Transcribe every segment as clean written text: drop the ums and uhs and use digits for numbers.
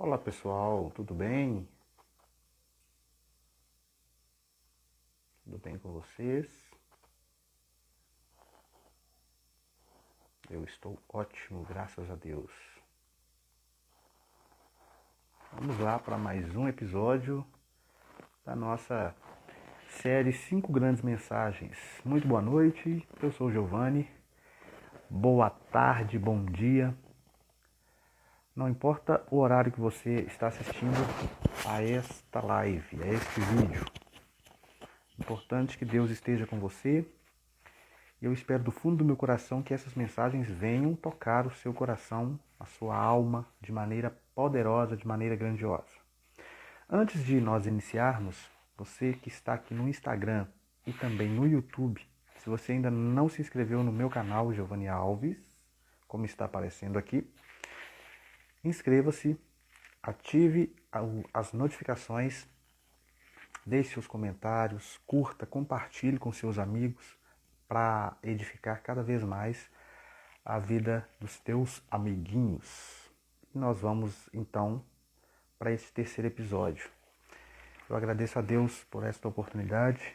Olá pessoal, tudo bem? Tudo bem com vocês? Eu estou ótimo, graças a Deus. Vamos lá para mais um episódio da nossa série 5 Grandes Mensagens. Muito boa noite, eu sou o Giovanni. Boa tarde, bom dia. Não importa o horário que você está assistindo a esta live, a este vídeo. Importante que Deus esteja com você. E eu espero do fundo do meu coração que essas mensagens venham tocar o seu coração, a sua alma, de maneira poderosa, de maneira grandiosa. Antes de nós iniciarmos, você que está aqui no Instagram e também no YouTube, se você ainda não se inscreveu no meu canal Giovanni Alves, como está aparecendo aqui, inscreva-se, ative as notificações, deixe seus comentários, curta, compartilhe com seus amigos, para edificar cada vez mais a vida dos teus amiguinhos. E nós vamos então para esse terceiro episódio. Eu agradeço a Deus por esta oportunidade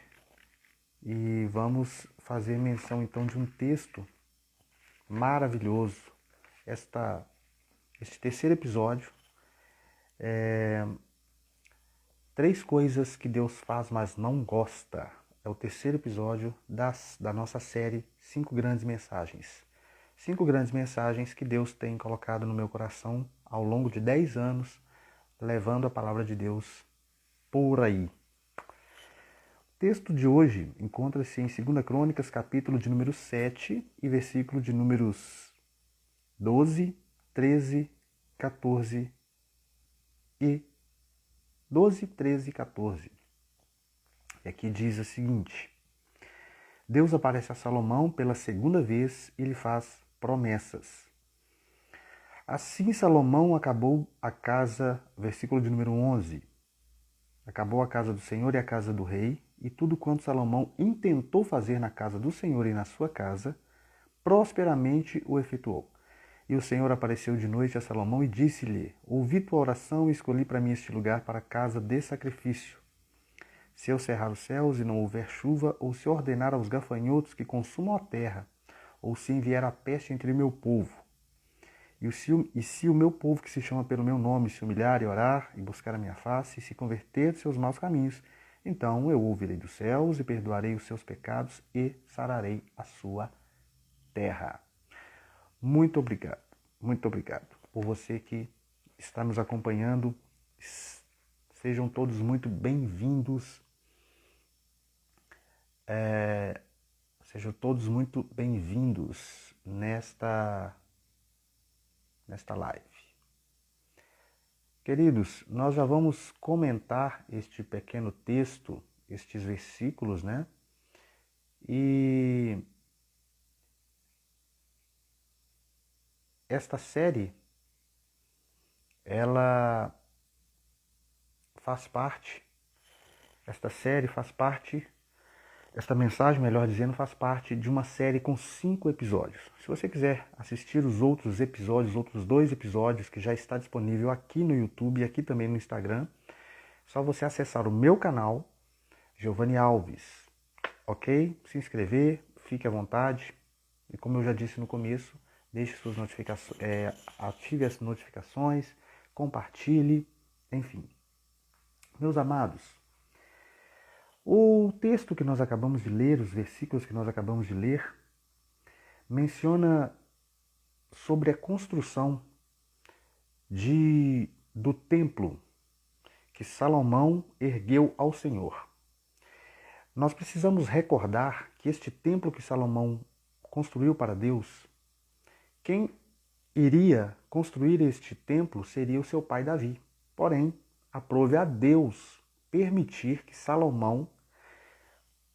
e vamos fazer menção então de um texto maravilhoso. Este terceiro episódio é 3 coisas que Deus faz, mas não gosta. É o terceiro episódio da nossa série 5 Grandes Mensagens. 5 grandes mensagens que Deus tem colocado no meu coração ao longo de 10 anos, levando a palavra de Deus por aí. O texto de hoje encontra-se em 2 Crônicas, capítulo de número 7 e versículo de números 12, 13, 14 e 12, 13 e 14. E aqui diz o seguinte: Deus aparece a Salomão pela segunda vez e lhe faz promessas. Assim Salomão acabou a casa, versículo de número 11, acabou a casa do Senhor e a casa do rei, e tudo quanto Salomão intentou fazer na casa do Senhor e na sua casa, prosperamente o efetuou. E o Senhor apareceu de noite a Salomão e disse-lhe: Ouvi tua oração e escolhi para mim este lugar para a casa de sacrifício. Se eu cerrar os céus e não houver chuva, ou se ordenar aos gafanhotos que consumam a terra, ou se enviar a peste entre o meu povo, e se o meu povo que se chama pelo meu nome se humilhar e orar, e buscar a minha face, e se converter de seus maus caminhos, então eu ouvirei dos céus e perdoarei os seus pecados e sararei a sua terra. Muito obrigado por você que está nos acompanhando. Sejam todos muito bem-vindos. Sejam todos muito bem-vindos nesta live. Queridos, nós já vamos comentar este pequeno texto, estes versículos, né? E esta série, ela faz parte, esta mensagem, melhor dizendo, faz parte de uma série com 5 episódios. Se você quiser assistir os outros episódios, outros 2 episódios que já está disponível aqui no YouTube e aqui também no Instagram, é só você acessar o meu canal, Giovanni Alves, ok? Se inscrever, fique à vontade. E como eu já disse no começo, deixe suas notificações, ative as notificações, compartilhe, enfim. Meus amados, o texto que nós acabamos de ler, os versículos que nós acabamos de ler, menciona sobre a construção do templo que Salomão ergueu ao Senhor. Nós precisamos recordar que este templo que Salomão construiu para Deus, quem iria construir este templo seria o seu pai Davi. Porém, aprove a Deus permitir que Salomão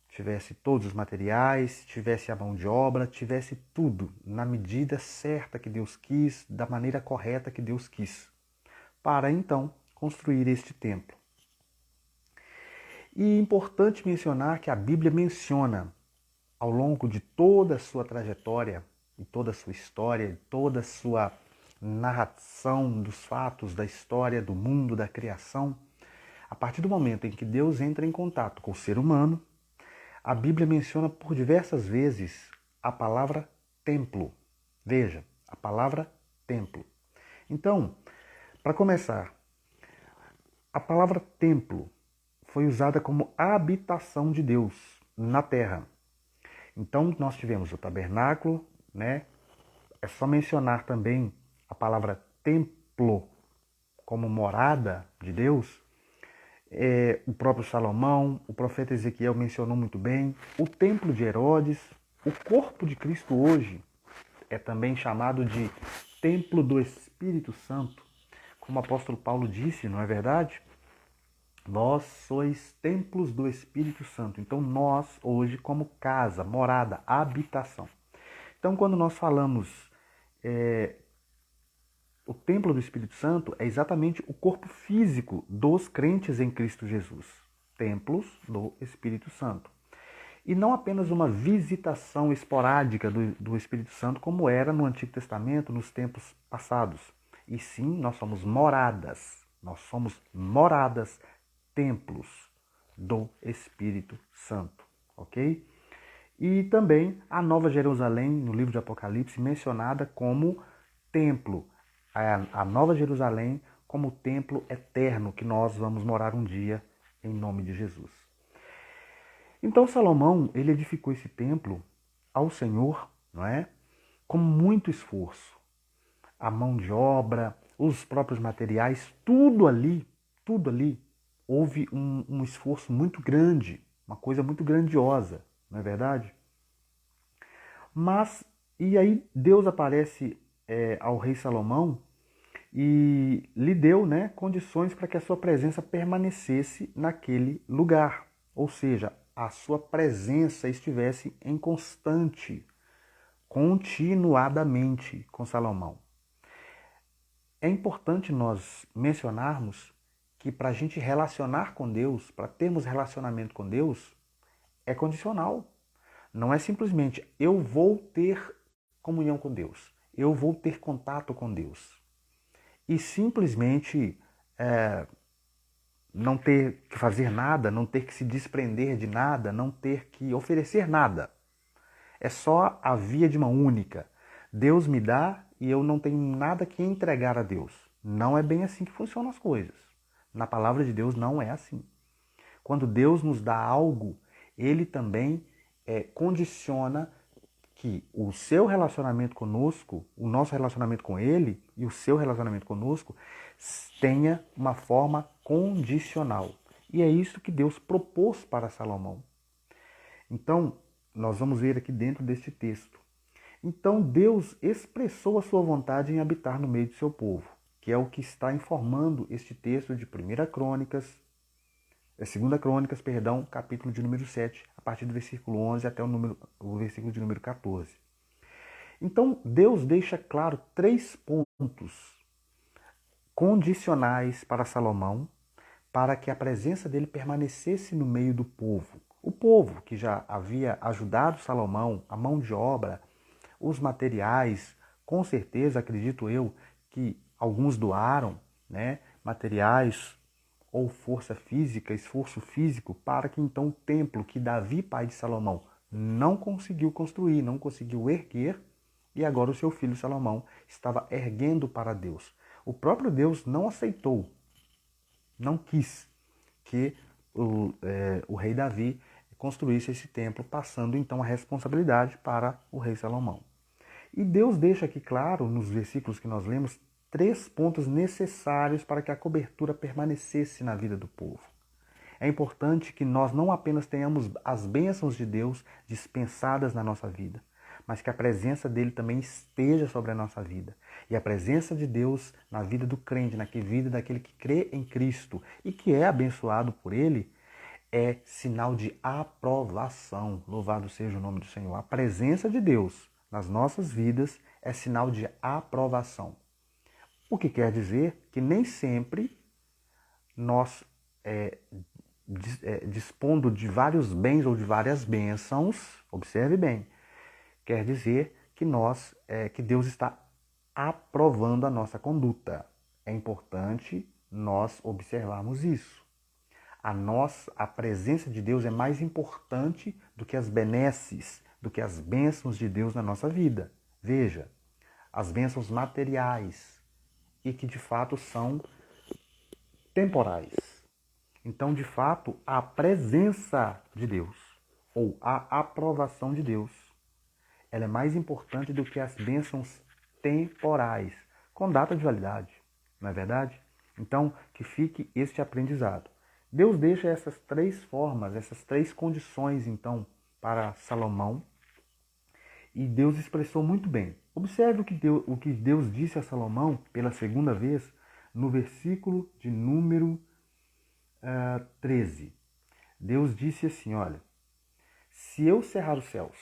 tivesse todos os materiais, tivesse a mão de obra, tivesse tudo na medida certa que Deus quis, da maneira correta que Deus quis, para então construir este templo. E é importante mencionar que a Bíblia menciona, ao longo de toda a sua trajetória, e toda a sua história, toda a sua narração dos fatos, da história, do mundo, da criação, a partir do momento em que Deus entra em contato com o ser humano, a Bíblia menciona por diversas vezes a palavra templo. Veja, a palavra templo. Então, para começar, a palavra templo foi usada como habitação de Deus na terra. Então, nós tivemos o tabernáculo, né? É só mencionar também a palavra templo como morada de Deus. O próprio Salomão, o profeta Ezequiel mencionou muito bem, o templo de Herodes, o corpo de Cristo hoje é também chamado de templo do Espírito Santo, como o apóstolo Paulo disse, não é verdade? Vós sois templos do Espírito Santo. Então nós hoje como casa, morada, habitação. Então quando nós falamos o templo do Espírito Santo é exatamente o corpo físico dos crentes em Cristo Jesus. Templos do Espírito Santo. E não apenas uma visitação esporádica do Espírito Santo, como era no Antigo Testamento, nos tempos passados. E sim, nós somos moradas. Nós somos moradas, templos do Espírito Santo. Ok? E também a Nova Jerusalém, no livro de Apocalipse, mencionada como templo. A Nova Jerusalém como templo eterno que nós vamos morar um dia em nome de Jesus. Então Salomão, ele edificou esse templo ao Senhor, não é? Com muito esforço. A mão de obra, os próprios materiais, tudo ali, houve um esforço muito grande, uma coisa muito grandiosa, não é verdade? Mas, e aí Deus aparece ao rei Salomão e lhe deu, né, condições para que a sua presença permanecesse naquele lugar. Ou seja, a sua presença estivesse em continuadamente com Salomão. É importante nós mencionarmos que para a gente relacionar com Deus, para termos relacionamento com Deus, é condicional. Não é simplesmente eu vou ter comunhão com Deus, eu vou ter contato com Deus. E simplesmente não ter que fazer nada, não ter que se desprender de nada, não ter que oferecer nada. É só a via de mão única. Deus me dá e eu não tenho nada que entregar a Deus. Não é bem assim que funcionam as coisas. Na palavra de Deus não é assim. Quando Deus nos dá algo, Ele também condiciona que o seu relacionamento conosco, o nosso relacionamento com Ele e o seu relacionamento conosco tenha uma forma condicional. E é isso que Deus propôs para Salomão. Então, nós vamos ver aqui dentro deste texto. Então, Deus expressou a sua vontade em habitar no meio do seu povo, que é o que está informando este texto de 2 Crônicas, capítulo de número 7, a partir do versículo 11 até o versículo de número 14. Então, Deus deixa claro 3 pontos condicionais para Salomão, para que a presença dele permanecesse no meio do povo. O povo que já havia ajudado Salomão, a mão de obra, os materiais, com certeza, acredito eu, que alguns doaram, né, materiais ou força física, esforço físico, para que então o templo que Davi, pai de Salomão, não conseguiu construir, não conseguiu erguer, e agora o seu filho Salomão estava erguendo para Deus. O próprio Deus não aceitou, não quis que o rei Davi construísse esse templo, passando então a responsabilidade para o rei Salomão. E Deus deixa aqui claro, nos versículos que nós lemos, 3 pontos necessários para que a cobertura permanecesse na vida do povo. É importante que nós não apenas tenhamos as bênçãos de Deus dispensadas na nossa vida, mas que a presença dele também esteja sobre a nossa vida. E a presença de Deus na vida do crente, na vida daquele que crê em Cristo e que é abençoado por ele, é sinal de aprovação. Louvado seja o nome do Senhor. A presença de Deus nas nossas vidas é sinal de aprovação. O que quer dizer que nem sempre nós, dispondo de vários bens ou de várias bênçãos, observe bem, quer dizer que que Deus está aprovando a nossa conduta. É importante nós observarmos isso. A presença de Deus é mais importante do que as benesses, do que as bênçãos de Deus na nossa vida. Veja, as bênçãos materiais e que de fato são temporais. Então, de fato, a presença de Deus ou a aprovação de Deus, ela é mais importante do que as bênçãos temporais, com data de validade, não é verdade? Então, que fique este aprendizado. Deus deixa essas três formas, essas três condições, então, para Salomão, e Deus expressou muito bem. Observe o que Deus disse a Salomão pela segunda vez, no versículo de número 13. Deus disse assim, olha, se eu cerrar os céus,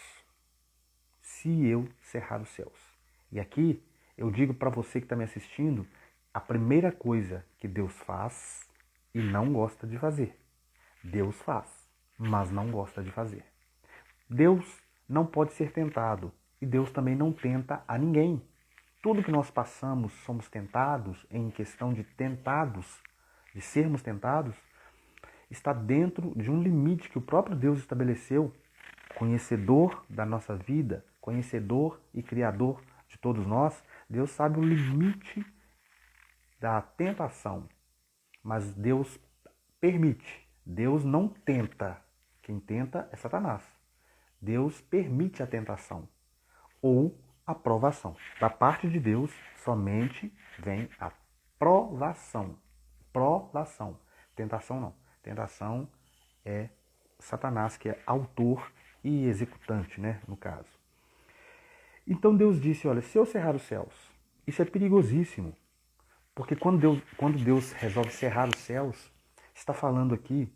e aqui eu digo para você que está me assistindo, a primeira coisa que Deus faz e não gosta de fazer. Deus faz, mas não gosta de fazer. Deus não pode ser tentado e Deus também não tenta a ninguém. Tudo que nós passamos, somos tentados, em questão de sermos tentados, está dentro de um limite que o próprio Deus estabeleceu, conhecedor da nossa vida, conhecedor e criador de todos nós. Deus sabe o limite da tentação, mas Deus permite. Deus não tenta. Quem tenta é Satanás. Deus permite a tentação ou a provação. Da parte de Deus, somente vem a provação. Provação. Tentação não. Tentação é Satanás, que é autor e executante, né, no caso. Então Deus disse, olha, se eu cerrar os céus, isso é perigosíssimo. Porque quando Deus resolve cerrar os céus, está falando aqui,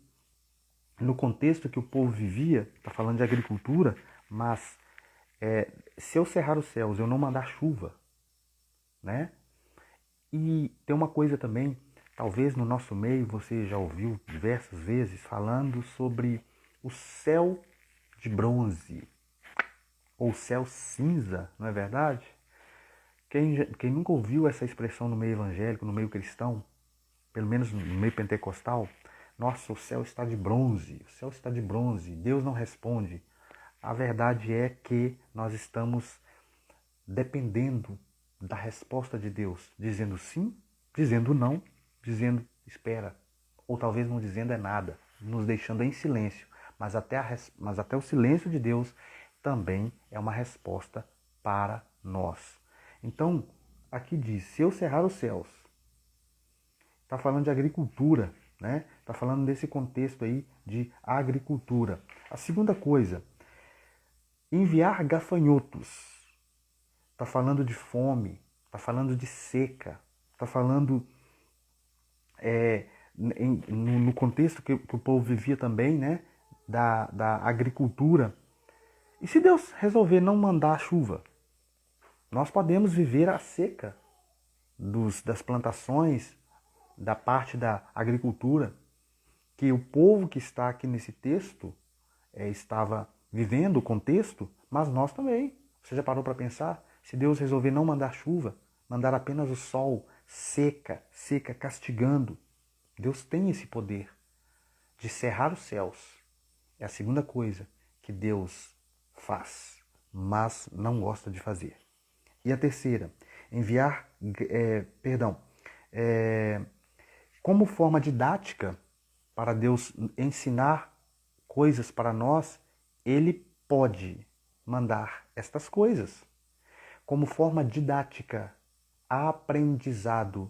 no contexto que o povo vivia, está falando de agricultura, mas se eu cerrar os céus, eu não mandar chuva, né? E tem uma coisa também, talvez no nosso meio você já ouviu diversas vezes falando sobre o céu de bronze, ou céu cinza, não é verdade? Quem nunca ouviu essa expressão no meio evangélico, no meio cristão, pelo menos no meio pentecostal, nossa, o céu está de bronze, o céu está de bronze, Deus não responde. A verdade é que nós estamos dependendo da resposta de Deus, dizendo sim, dizendo não, dizendo espera, ou talvez não dizendo é nada, nos deixando em silêncio. Mas até o silêncio de Deus também é uma resposta para nós. Então, aqui diz, se eu cerrar os céus, está falando de agricultura, né? Está falando desse contexto aí de agricultura. A segunda coisa, enviar gafanhotos. Está falando de fome, está falando de seca, está falando no contexto que o povo vivia também, né? Da agricultura. E se Deus resolver não mandar chuva, nós podemos viver a seca das plantações, da parte da agricultura, que o povo que está aqui nesse texto estava vivendo o contexto, mas nós também. Você já parou para pensar? Se Deus resolver não mandar chuva, mandar apenas o sol, seca, castigando, Deus tem esse poder de cerrar os céus. É a segunda coisa que Deus faz, mas não gosta de fazer. E a terceira, enviar, como forma didática para Deus ensinar coisas para nós, Ele pode mandar estas coisas. Como forma didática, aprendizado,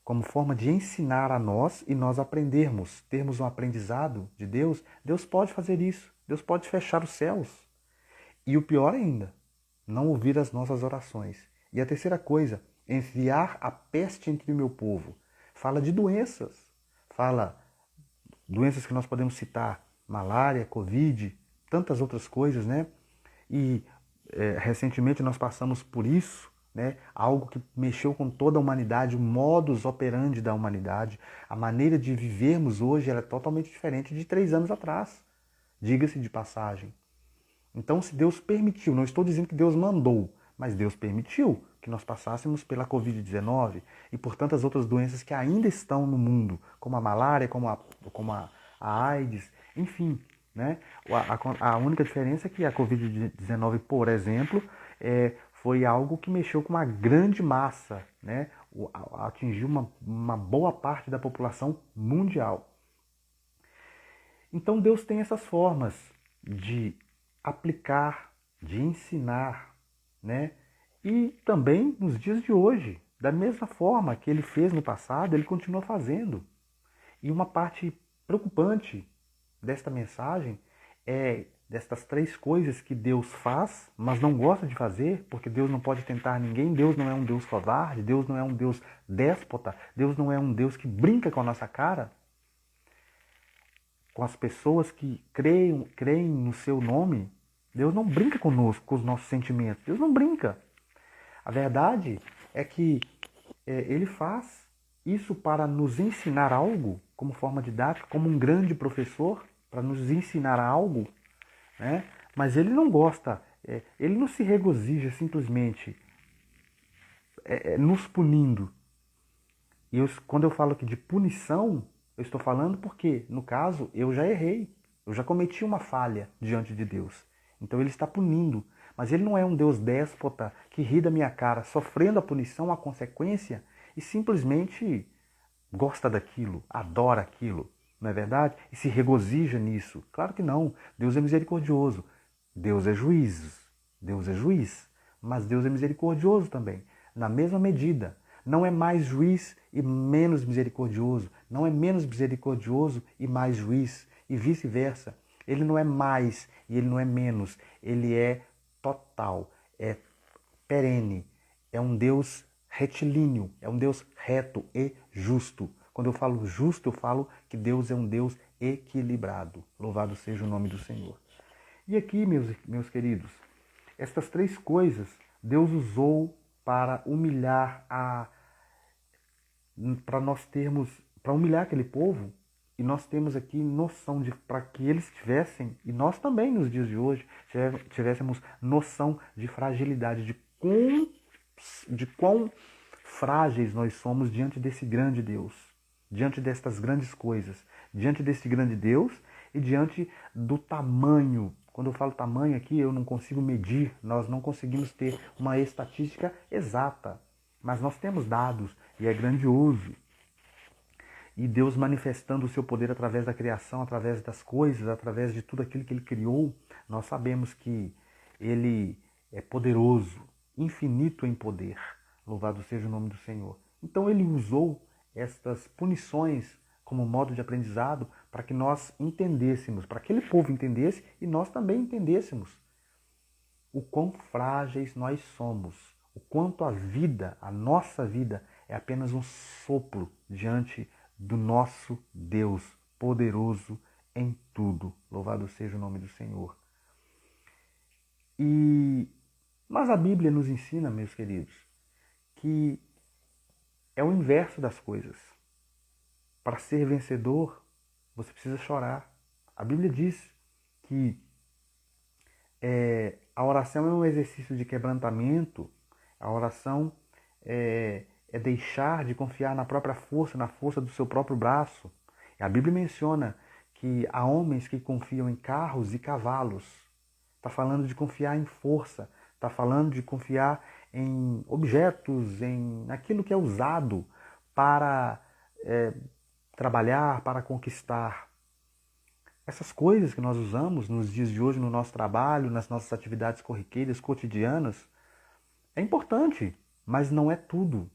como forma de ensinar a nós e nós aprendermos, termos um aprendizado de Deus, Deus pode fazer isso. Deus pode fechar os céus. E o pior ainda, não ouvir as nossas orações. E a terceira coisa, enviar a peste entre o meu povo. Fala de doenças. Fala doenças que nós podemos citar, malária, covid, tantas outras coisas, né? E recentemente nós passamos por isso, né? Algo que mexeu com toda a humanidade, o modus operandi da humanidade, a maneira de vivermos hoje era totalmente diferente de 3 anos atrás, diga-se de passagem. Então, se Deus permitiu, não estou dizendo que Deus mandou, mas Deus permitiu que nós passássemos pela Covid-19 e por tantas outras doenças que ainda estão no mundo, como a malária, como a AIDS, enfim. Né? A única diferença é que a Covid-19, por exemplo, foi algo que mexeu com uma grande massa, né? Atingiu uma boa parte da população mundial. Então Deus tem essas formas de aplicar, de ensinar, né? E também nos dias de hoje, da mesma forma que ele fez no passado, ele continua fazendo. E uma parte preocupante desta mensagem é destas três coisas que Deus faz, mas não gosta de fazer, porque Deus não pode tentar ninguém, Deus não é um Deus covarde, Deus não é um Deus déspota, Deus não é um Deus que brinca com a nossa cara, com as pessoas que creem no seu nome. Deus não brinca conosco, com os nossos sentimentos, Deus não brinca. A verdade é que ele faz isso para nos ensinar algo, como forma didática, como um grande professor, para nos ensinar algo, né? Mas ele não gosta, ele não se regozija simplesmente nos punindo. E quando eu falo aqui de punição, eu estou falando porque, no caso, eu já errei, eu já cometi uma falha diante de Deus. Então ele está punindo. Mas ele não é um Deus déspota que ri da minha cara, sofrendo a punição, a consequência, e simplesmente gosta daquilo, adora aquilo, não é verdade? E se regozija nisso. Claro que não. Deus é misericordioso. Deus é juiz. Deus é juiz. Mas Deus é misericordioso também, na mesma medida. Não é mais juiz e menos misericordioso. Não é menos misericordioso e mais juiz. E vice-versa. Ele não é mais e ele não é menos. Ele é total, é perene. É um Deus retilíneo, é um Deus reto e justo. Quando eu falo justo, eu falo que Deus é um Deus equilibrado. Louvado seja o nome do Senhor. E aqui, meus queridos, estas três coisas Deus usou para humilhar para humilhar aquele povo, e nós temos aqui noção de para que eles tivessem, e nós também nos dias de hoje, tivéssemos noção de fragilidade, de quão frágeis nós somos diante desse grande Deus, diante destas grandes coisas, diante desse grande Deus e diante do tamanho. Quando eu falo tamanho aqui, eu não consigo medir, nós não conseguimos ter uma estatística exata, mas nós temos dados e é grandioso. E Deus manifestando o seu poder através da criação, através das coisas, através de tudo aquilo que Ele criou, nós sabemos que Ele é poderoso, infinito em poder. Louvado seja o nome do Senhor. Então Ele usou estas punições como modo de aprendizado para que nós entendêssemos, para que aquele povo entendesse e nós também entendêssemos o quão frágeis nós somos, o quanto a vida, a nossa vida, é apenas um sopro diante do nosso Deus poderoso em tudo. Louvado seja o nome do Senhor. Mas a Bíblia nos ensina, meus queridos, que é o inverso das coisas. Para ser vencedor, você precisa chorar. A Bíblia diz que a oração é um exercício de quebrantamento, a oração é deixar de confiar na própria força, na força do seu próprio braço. A Bíblia menciona que há homens que confiam em carros e cavalos. Está falando de confiar em força, está falando de confiar em objetos, em aquilo que é usado para trabalhar, para conquistar. Essas coisas que nós usamos nos dias de hoje, no nosso trabalho, nas nossas atividades corriqueiras, cotidianas, é importante, mas não é tudo.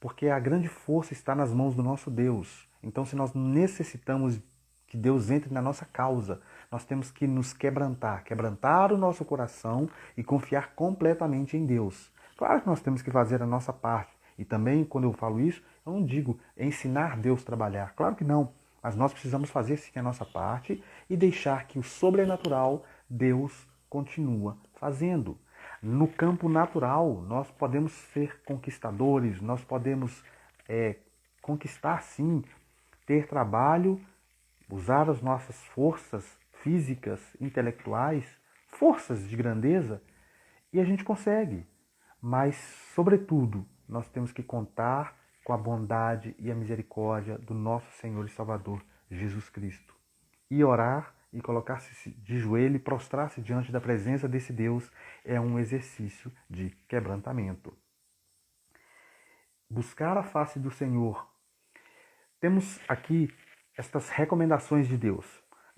Porque a grande força está nas mãos do nosso Deus. Então, se nós necessitamos que Deus entre na nossa causa, nós temos que nos quebrantar o nosso coração e confiar completamente em Deus. Claro que nós temos que fazer a nossa parte. E também, quando eu falo isso, eu não digo ensinar Deus a trabalhar. Claro que não. Mas nós precisamos fazer sim a nossa parte e deixar que o sobrenatural Deus continua fazendo. No campo natural, nós podemos ser conquistadores, nós podemos conquistar sim, ter trabalho, usar as nossas forças físicas, intelectuais, forças de grandeza, e a gente consegue. mas, sobretudo, nós temos que contar com a bondade e a misericórdia do nosso Senhor e Salvador, Jesus Cristo. E orar e colocar-se de joelho e prostrar-se diante da presença desse Deus é um exercício de quebrantamento. Buscar a face do Senhor. Temos aqui estas recomendações de Deus.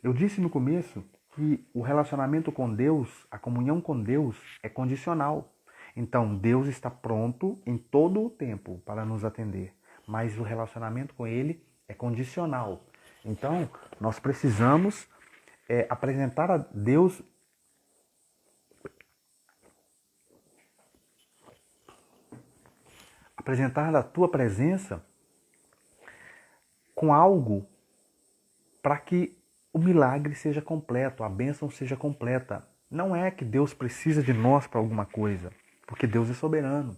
Eu disse no começo que o relacionamento com Deus, a comunhão com Deus, é condicional. Então, Deus está pronto em todo o tempo para nos atender, mas o relacionamento com Ele é condicional. Então, nós precisamos apresentar a Deus a tua presença com algo para que o milagre seja completo, a bênção seja completa. Não é que Deus precisa de nós para alguma coisa, porque Deus é soberano.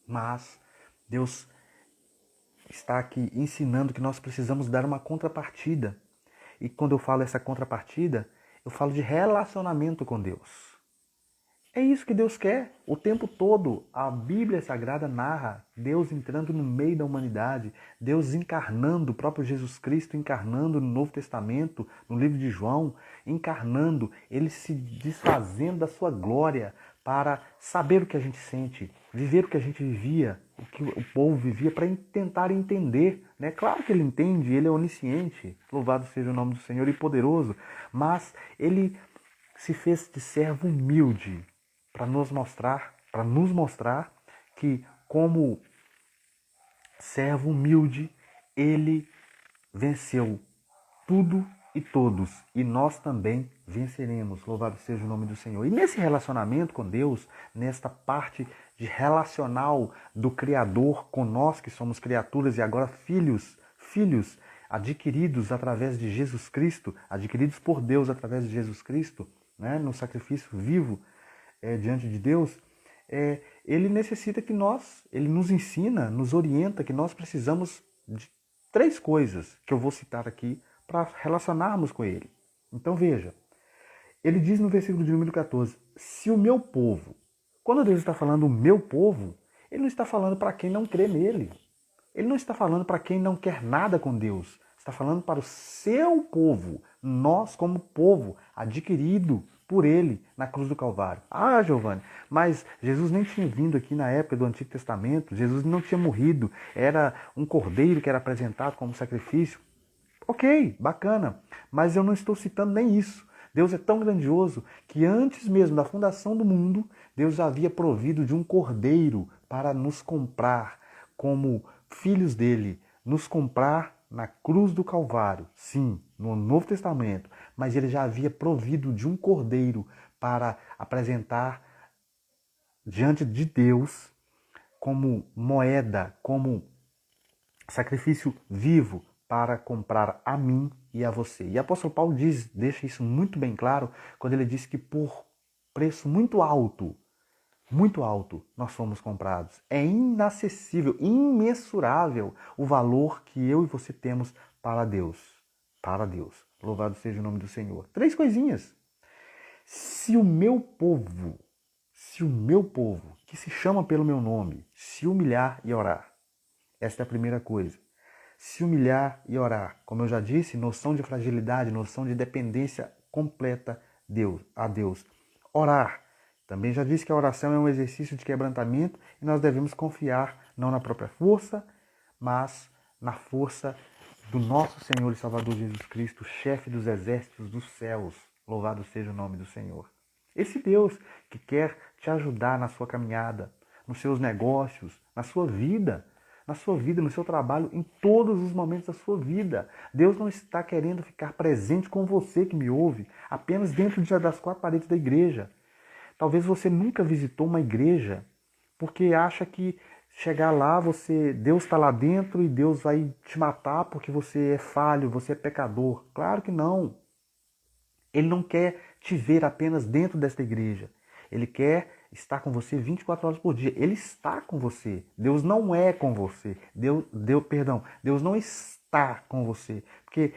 Mas Deus está aqui ensinando que nós precisamos dar uma contrapartida. E quando eu falo essa contrapartida, eu falo de relacionamento com Deus. É isso que Deus quer o tempo todo. A Bíblia Sagrada narra Deus entrando no meio da humanidade, Deus encarnando, o próprio Jesus Cristo encarnando no Novo Testamento, no livro de João, encarnando, ele se desfazendo da sua glória para saber o que a gente sente, viver o que a gente vivia, o que o povo vivia, para tentar entender. Né? Claro que ele entende, ele é onisciente, louvado seja o nome do Senhor e poderoso, mas ele se fez de servo humilde, para nos mostrar que, como servo humilde, ele venceu tudo e todos, e nós também venceremos. Louvado seja o nome do Senhor. E nesse relacionamento com Deus, nesta parte de relacional do Criador com nós que somos criaturas e agora filhos adquiridos através de Jesus Cristo, adquiridos por Deus através de Jesus Cristo, né, no sacrifício vivo, diante de Deus, ele necessita que ele nos ensina, nos orienta que nós precisamos de 3 coisas que eu vou citar aqui para relacionarmos com ele. Então veja, ele diz no versículo de número 14, se o meu povo, quando Deus está falando o meu povo, ele não está falando para quem não crê nele. Ele não está falando para quem não quer nada com Deus. Está falando para o seu povo, nós como povo adquirido por ele na cruz do Calvário. Ah, Giovanni, mas Jesus nem tinha vindo aqui na época do Antigo Testamento, Jesus não tinha morrido, era um cordeiro que era apresentado como sacrifício. Ok, bacana, mas eu não estou citando nem isso. Deus é tão grandioso que antes mesmo da fundação do mundo, Deus já havia provido de um cordeiro para nos comprar como filhos dele, nos comprar na cruz do Calvário, sim, no Novo Testamento, mas ele já havia provido de um cordeiro para apresentar diante de Deus como moeda, como sacrifício vivo para comprar a mim e a você. E o apóstolo Paulo deixa isso muito bem claro quando ele diz que por preço muito alto, nós fomos comprados. É inacessível, imensurável o valor que eu e você temos para Deus. Para Deus. Louvado seja o nome do Senhor. 3 coisinhas. Se o meu povo, que se chama pelo meu nome, se humilhar e orar. Esta é a primeira coisa. Se humilhar e orar. Como eu já disse, noção de fragilidade, noção de dependência completa a Deus. Orar. Também já disse que a oração é um exercício de quebrantamento e nós devemos confiar não na própria força, mas na força do nosso Senhor e Salvador Jesus Cristo, chefe dos exércitos dos céus. Louvado seja o nome do Senhor. Esse Deus que quer te ajudar na sua caminhada, nos seus negócios, na sua vida, no seu trabalho, em todos os momentos da sua vida. Deus não está querendo ficar presente com você que me ouve, apenas dentro das 4 paredes da igreja. Talvez você nunca visitou uma igreja porque acha que chegar lá, Deus está lá dentro e Deus vai te matar porque você é falho, você é pecador. Claro que não. Ele não quer te ver apenas dentro desta igreja. Ele quer estar com você 24 horas por dia. Ele está com você. Deus não é com você. Deus não está com você. Porque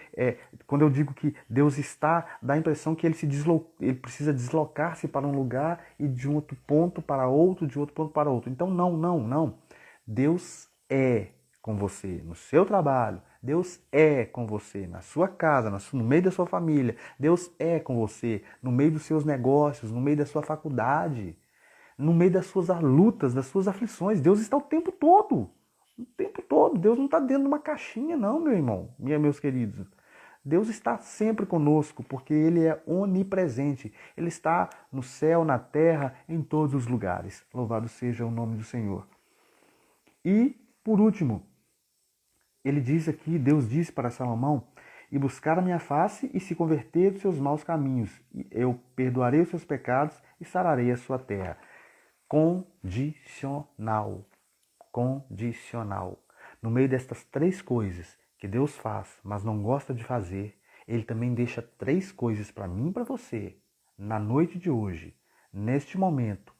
quando eu digo que Deus está, dá a impressão que ele precisa deslocar-se para um lugar e de um outro ponto para outro, de outro ponto para outro. Então, não. Deus é com você no seu trabalho. Deus é com você na sua casa, no meio da sua família. Deus é com você no meio dos seus negócios, no meio da sua faculdade, no meio das suas lutas, das suas aflições. Deus está o tempo todo. O tempo todo. Deus não está dentro de uma caixinha, não, meu irmão, meus queridos. Deus está sempre conosco, porque Ele é onipresente. Ele está no céu, na terra, em todos os lugares. Louvado seja o nome do Senhor. E, por último, ele diz aqui, Deus disse para Salomão, e buscar a minha face e se converter dos seus maus caminhos. Eu perdoarei os seus pecados e sararei a sua terra. Condicional. Condicional. No meio destas três coisas que Deus faz, mas não gosta de fazer, Ele também deixa três coisas para mim e para você, na noite de hoje, neste momento.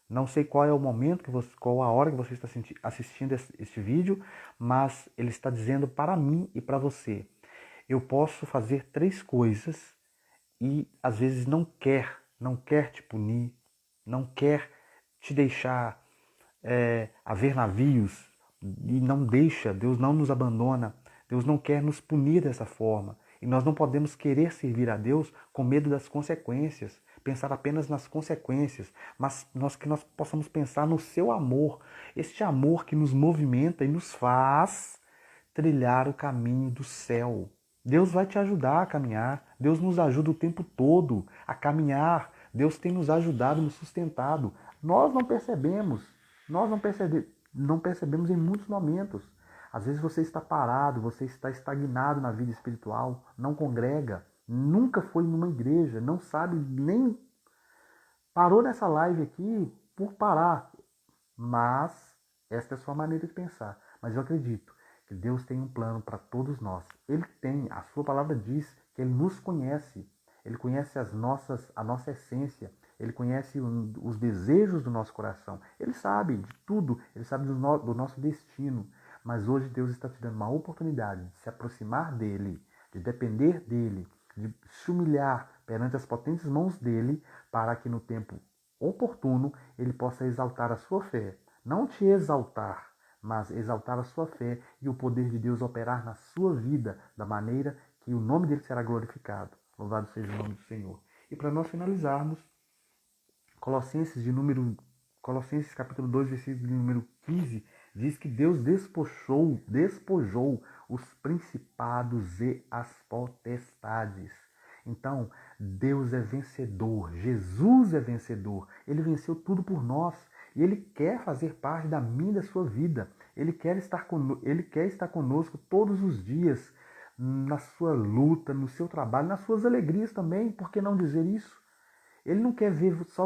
Não sei qual é o momento, qual a hora que você está assistindo este vídeo, mas Ele está dizendo para mim e para você. Eu posso fazer três coisas e às vezes não quer te punir, não quer te deixar haver navios e não deixa, Deus não nos abandona, Deus não quer nos punir dessa forma. E nós não podemos querer servir a Deus com medo das consequências, pensar apenas nas consequências, mas que nós possamos pensar no seu amor, este amor que nos movimenta e nos faz trilhar o caminho do céu. Deus vai te ajudar a caminhar, Deus nos ajuda o tempo todo a caminhar, Deus tem nos ajudado, nos sustentado. Nós não percebemos, não percebemos em muitos momentos. Às vezes você está parado, você está estagnado na vida espiritual, não congrega, nunca foi numa igreja, não sabe nem parou nessa live aqui por parar. Mas esta é a sua maneira de pensar. Mas eu acredito que Deus tem um plano para todos nós. Ele tem, a sua palavra diz que Ele nos conhece. Ele conhece a nossa essência. Ele conhece os desejos do nosso coração. Ele sabe de tudo. Ele sabe do nosso destino. Mas hoje Deus está te dando uma oportunidade de se aproximar dEle, de depender dEle, de se humilhar perante as potentes mãos dEle, para que no tempo oportuno Ele possa exaltar a sua fé. Não te exaltar, mas exaltar a sua fé e o poder de Deus operar na sua vida da maneira que o nome dele será glorificado. Louvado seja o nome do Senhor. E para nós finalizarmos, Colossenses capítulo 2, versículo número 15, diz que Deus despojou os principados e as potestades. Então, Deus é vencedor, Jesus é vencedor, Ele venceu tudo por nós e Ele quer fazer parte da minha e da sua vida. Ele quer estar conosco todos os dias, na sua luta, no seu trabalho, nas suas alegrias também, por que não dizer isso? Ele não quer ver só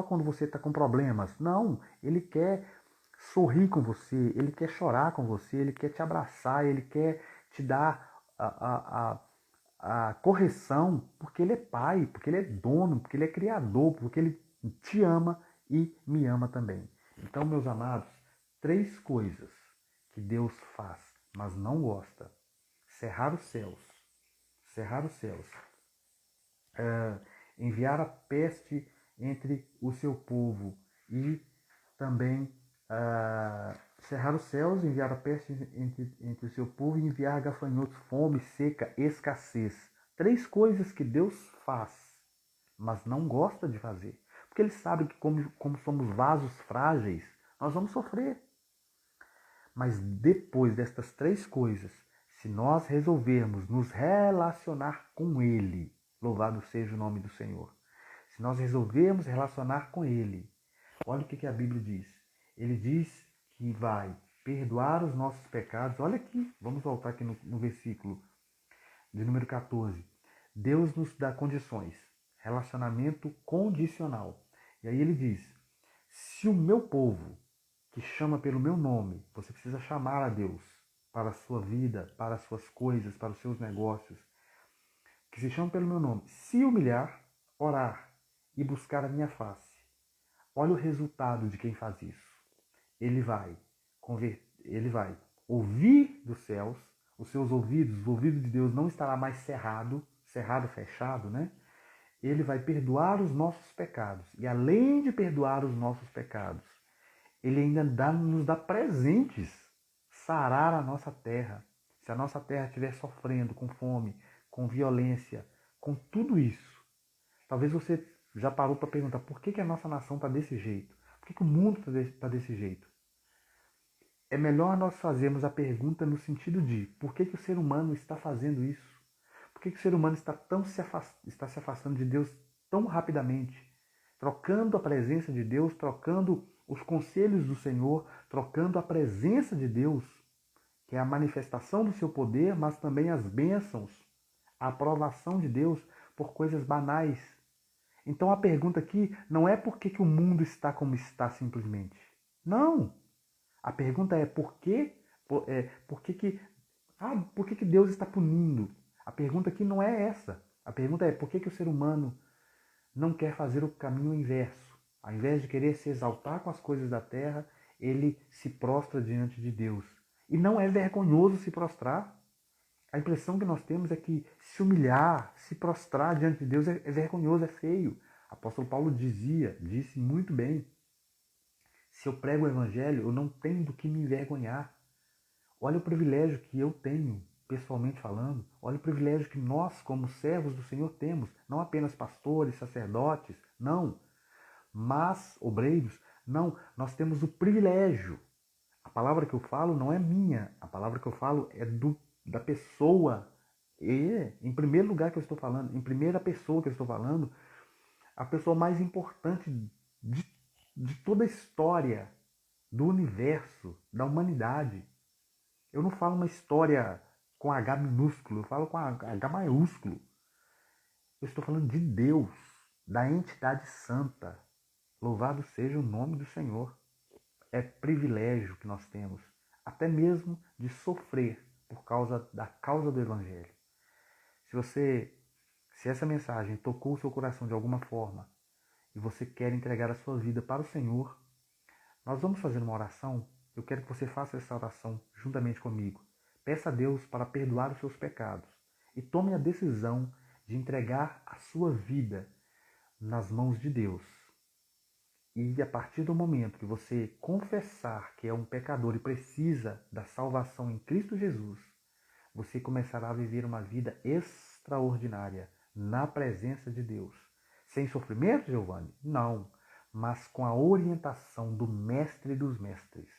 quando você está com problemas. Não, Ele quer sorrir com você, Ele quer chorar com você, Ele quer te abraçar, Ele quer te dar a correção, porque Ele é Pai, porque Ele é dono, porque Ele é Criador, porque Ele te ama e me ama também. Então, meus amados, três coisas que Deus faz, mas não gosta. Cerrar os céus. Cerrar os céus. Enviar a peste entre o seu povo e também cerrar os céus, enviar a peste entre o seu povo e enviar gafanhotos, fome, seca, escassez. Três coisas que Deus faz, mas não gosta de fazer. Porque Ele sabe que como somos vasos frágeis, nós vamos sofrer. Mas depois destas três coisas, se nós resolvermos nos relacionar com Ele, louvado seja o nome do Senhor. Se nós resolvermos relacionar com Ele, olha o que a Bíblia diz. Ele diz que vai perdoar os nossos pecados. Olha aqui, vamos voltar aqui no versículo de número 14. Deus nos dá condições, relacionamento condicional. E aí ele diz, se o meu povo, que chama pelo meu nome, você precisa chamar a Deus para a sua vida, para as suas coisas, para os seus negócios, que se chama pelo meu nome, se humilhar, orar e buscar a minha face. Olha o resultado de quem faz isso. Ele vai ouvir dos céus, os seus ouvidos, o ouvido de Deus não estará mais cerrado, fechado, né? Ele vai perdoar os nossos pecados. E além de perdoar os nossos pecados, ele ainda nos dá presentes, sarar a nossa terra. Se a nossa terra estiver sofrendo com fome, com violência, com tudo isso, talvez você já parou para perguntar por que a nossa nação está desse jeito? Por que o mundo está desse jeito? É melhor nós fazermos a pergunta no sentido de por que o ser humano está fazendo isso? Por que o ser humano está se afastando de Deus tão rapidamente? Trocando a presença de Deus, trocando os conselhos do Senhor, trocando a presença de Deus, que é a manifestação do seu poder, mas também as bênçãos, a aprovação de Deus por coisas banais. Então a pergunta aqui não é por que o mundo está como está simplesmente. Não! A pergunta é por que Deus está punindo? A pergunta aqui não é essa. A pergunta é por que o ser humano não quer fazer o caminho inverso? Ao invés de querer se exaltar com as coisas da terra, ele se prostra diante de Deus. E não é vergonhoso se prostrar. A impressão que nós temos é que se humilhar, se prostrar diante de Deus é vergonhoso, é feio. O apóstolo Paulo disse muito bem: se eu prego o evangelho, eu não tenho do que me envergonhar. Olha o privilégio que eu tenho, pessoalmente falando. Olha o privilégio que nós, como servos do Senhor, temos. Não apenas pastores, sacerdotes, não. Mas obreiros, não. Nós temos o privilégio. A palavra que eu falo não é minha. A palavra que eu falo é da pessoa. E, em primeiro lugar que eu estou falando, em primeira pessoa que eu estou falando, a pessoa mais importante de, de toda a história do universo, da humanidade. Eu não falo uma história com H minúsculo, eu falo com H maiúsculo. Eu estou falando de Deus, da entidade santa. Louvado seja o nome do Senhor. É privilégio que nós temos, até mesmo de sofrer por causa da causa do Evangelho. Se essa mensagem tocou o seu coração de alguma forma e você quer entregar a sua vida para o Senhor, nós vamos fazer uma oração. Eu quero que você faça essa oração juntamente comigo. Peça a Deus para perdoar os seus pecados e tome a decisão de entregar a sua vida nas mãos de Deus. E a partir do momento que você confessar que é um pecador e precisa da salvação em Cristo Jesus, você começará a viver uma vida extraordinária na presença de Deus. Sem sofrimento, Giovanni? Não, mas com a orientação do Mestre dos Mestres,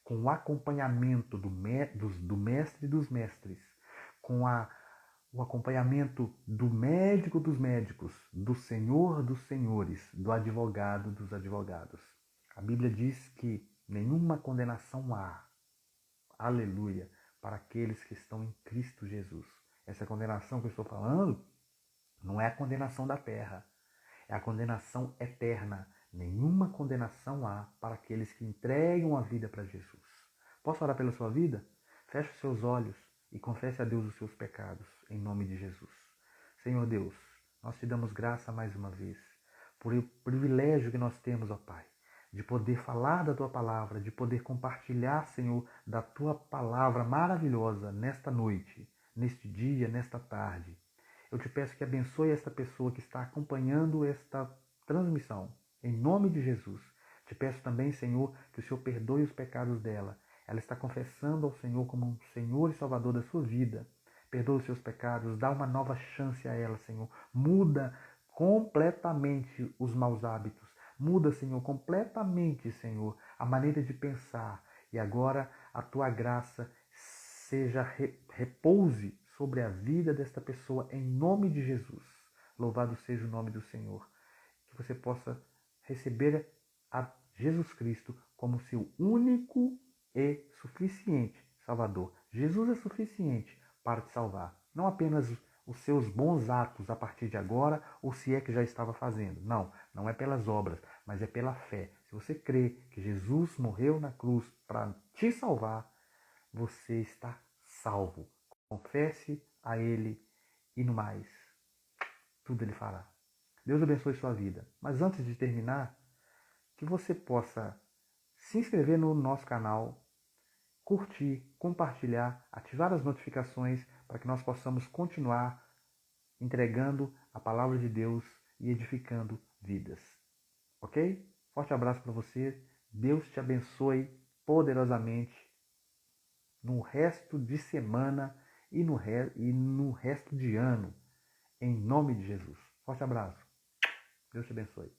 com o acompanhamento do Mestre dos Mestres, com o acompanhamento do Médico dos Médicos, do Senhor dos Senhores, do Advogado dos Advogados. A Bíblia diz que nenhuma condenação há, aleluia, para aqueles que estão em Cristo Jesus. Essa condenação que eu estou falando não é a condenação da terra, é a condenação eterna. Nenhuma condenação há para aqueles que entregam a vida para Jesus. Posso orar pela sua vida? Feche os seus olhos e confesse a Deus os seus pecados, em nome de Jesus. Senhor Deus, nós te damos graça mais uma vez, por o privilégio que nós temos, ó Pai, de poder falar da Tua palavra, de poder compartilhar, Senhor, da Tua palavra maravilhosa nesta noite, neste dia, nesta tarde. Eu te peço que abençoe esta pessoa que está acompanhando esta transmissão, em nome de Jesus. Te peço também, Senhor, que o Senhor perdoe os pecados dela. Ela está confessando ao Senhor como um Senhor e Salvador da sua vida. Perdoa os seus pecados, dá uma nova chance a ela, Senhor. Muda completamente os maus hábitos. Muda, Senhor, completamente, Senhor, a maneira de pensar. E agora a tua graça repouse sobre a vida desta pessoa em nome de Jesus. Louvado seja o nome do Senhor. Que você possa receber a Jesus Cristo como seu único e suficiente Salvador. Jesus é suficiente para te salvar. Não apenas os seus bons atos a partir de agora, ou se é que já estava fazendo. Não, não é pelas obras, mas é pela fé. Se você crê que Jesus morreu na cruz para te salvar, você está salvo. Confesse a Ele e no mais, tudo Ele fará. Deus abençoe sua vida. Mas antes de terminar, que você possa se inscrever no nosso canal, curtir, compartilhar, ativar as notificações para que nós possamos continuar entregando a palavra de Deus e edificando vidas. Ok? Forte abraço para você. Deus te abençoe poderosamente no resto de semana e no resto de ano. Em nome de Jesus. Forte abraço. Deus te abençoe.